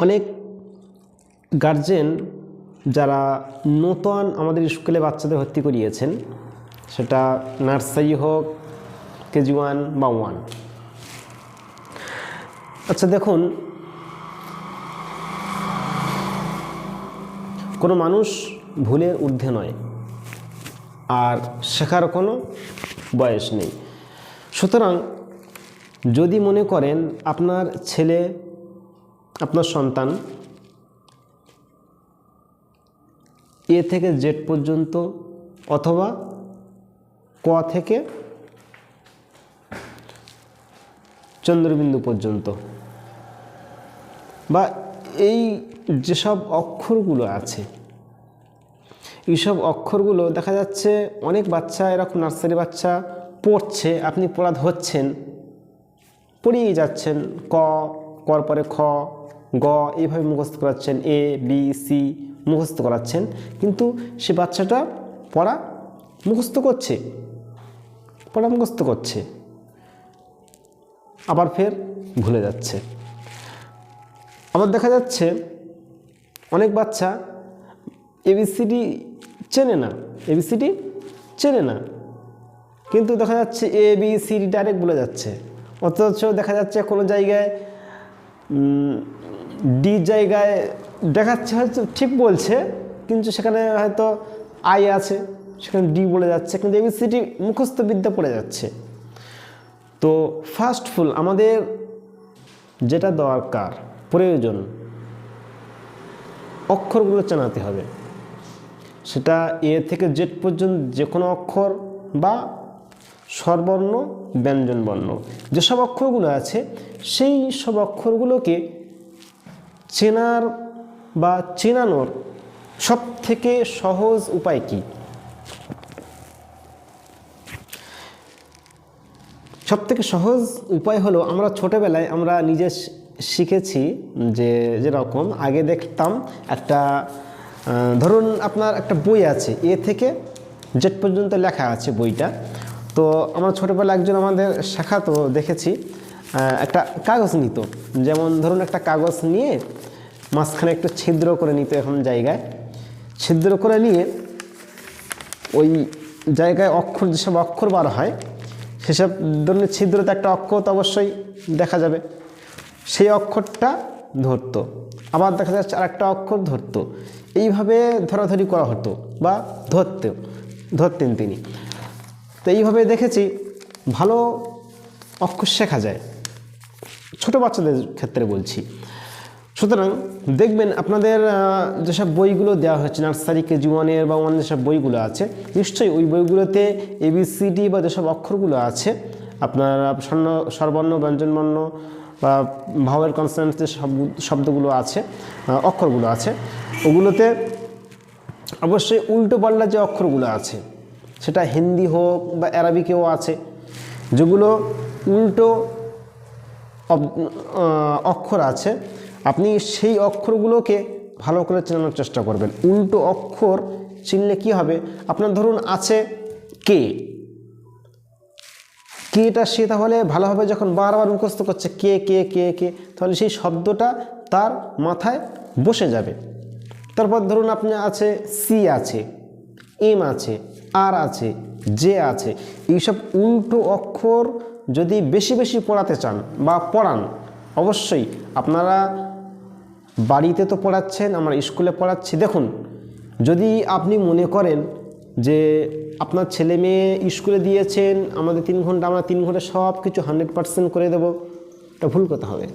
অনেক গার্জেন যারা নতুন আমাদের স্কুলে বাচ্চাদের ভর্তি করিয়েছেন, সেটা নার্সারি হোক, কেজি 1 বা 1। আচ্ছা দেখুন, কোনো মানুষ ভুলের ঊর্ধ্বে নয়, আর শেখার কোনো বয়স নেই। সুতরাং যদি মনে করেন আপনার ছেলে, আপনার সন্তান এ থেকে জেড পর্যন্ত অথবা ক থেকে চন্দ্রবিন্দু পর্যন্ত বা এই যেসব অক্ষরগুলো আছে, এইসব অক্ষরগুলো দেখা যাচ্ছে অনেক বাচ্চা এরকম নার্সারি বাচ্চা পড়ছে, আপনি পড়া হচ্ছেন, পড়িয়ে যাচ্ছেন, কর পরে খ, গ, এইভাবে মুখস্থ করাচ্ছেন, এ বি সি মুখস্থ করাচ্ছেন, কিন্তু সে বাচ্চাটা পড়া মুখস্থ করছে, আবার ফের ভুলে যাচ্ছে। আবার দেখা যাচ্ছে অনেক বাচ্চা এবিসিডি চেনে না, কিন্তু দেখা যাচ্ছে A B C D direct ভুলে যাচ্ছে। অথচ দেখা যাচ্ছে কোনো জায়গায় ডি জায়গায় দেখাচ্ছে হয়তো ঠিক বলছে, কিন্তু সেখানে হয়তো আই আছে, সেখানে ডি বলে যাচ্ছে, কিন্তু এবিসিডি মুখস্থ বিদ্যা পড়ে যাচ্ছে। তো ফার্স্ট ফুল আমাদের যেটা দরকার, প্রয়োজন, অক্ষরগুলো চেনাতে হবে। সেটা এ থেকে জেড পর্যন্ত যে কোনো অক্ষর বা স্বরবর্ণ, ব্যঞ্জনবর্ণ, যেসব অক্ষরগুলো আছে সেই সব অক্ষরগুলোকে চেনার বা চেনানোর সব থেকে সহজ উপায় কি? সবথেকে সহজ উপায় হলো, আমরা ছোটোবেলায় আমরা নিজে শিখেছি যে যেরকম আগে দেখতাম একটা, ধরুন আপনার একটা বই আছে, এ থেকে জেড পর্যন্ত লেখা আছে বইটা। তো আমরা ছোটোবেলায় একজন আমাদের শেখাতো, দেখেছি একটা কাগজ নিত, যেমন ধরুন একটা কাগজ নিয়ে মাঝখানে একটু ছিদ্র করে নিত, এখন জায়গায় ছিদ্র করে নিয়ে ওই জায়গায় অক্ষর, যেসব অক্ষর বার হয় সেসব ধরনের ছিদ্রতে একটা অক্ষর তো অবশ্যই দেখা যাবে, সেই অক্ষরটা ধরতো, আবার দেখা যাচ্ছে আর একটা অক্ষর ধরতো, এইভাবে ধরাধরি করা হতো বা ধরতেন তিনি। তো এইভাবে দেখেছি ভালো অক্ষর শেখা যায়, ছোট বাচ্চাদের ক্ষেত্রে বলছি। সুতরাং দেখবেন আপনাদের যেসব বইগুলো দেওয়া হচ্ছে নার্সারি, কেজি 1 বা 1 যেসব বইগুলো আছে, নিশ্চয়ই ওই বইগুলোতে এবিসিডি বা যেসব অক্ষরগুলো আছে, আপনার স্বরবর্ণ, ব্যঞ্জনবর্ণ বা ভাওয়েল, কনসোনেন্ট যে শব্দগুলো আছে, অক্ষরগুলো আছে, ওগুলোতে অবশ্যই উল্টো পাল্টা যে অক্ষরগুলো আছে, সেটা হিন্দি হোক বা অ্যারাবিকেও আছে, যেগুলো উল্টো অক্ষর আছে, আপনি সেই অক্ষরগুলোকে ভালো করে চেনানোর চেষ্টা করবেন। উল্টো অক্ষর চিনলে কি হবে, আপনার ধরুন আছে কেটা, সে তাহলে ভালোভাবে যখন বারবার মুখস্থ করছে কে, তাহলে সেই শব্দটা তার মাথায় বসে যাবে। তারপর ধরুন আপনি আছে সি আছে, এম আছে, আর আছে, জে আছে, এইসব উল্টো অক্ষর যদি বেশি বেশি পড়াতে চান বা পড়ান, অবশ্যই আপনারা বাড়িতে তো পড়াচ্ছেন, আমরা স্কুলে পড়াচ্ছি, দেখুন যদি আপনি মনে করেন যে আপনার ছেলে মেয়ে স্কুলে দিয়েছেন আমাদের 3 ঘন্টা, আমরা 3 ঘন্টা সব কিছু 100% করে দেবো, এটা ভুল কথা হবে।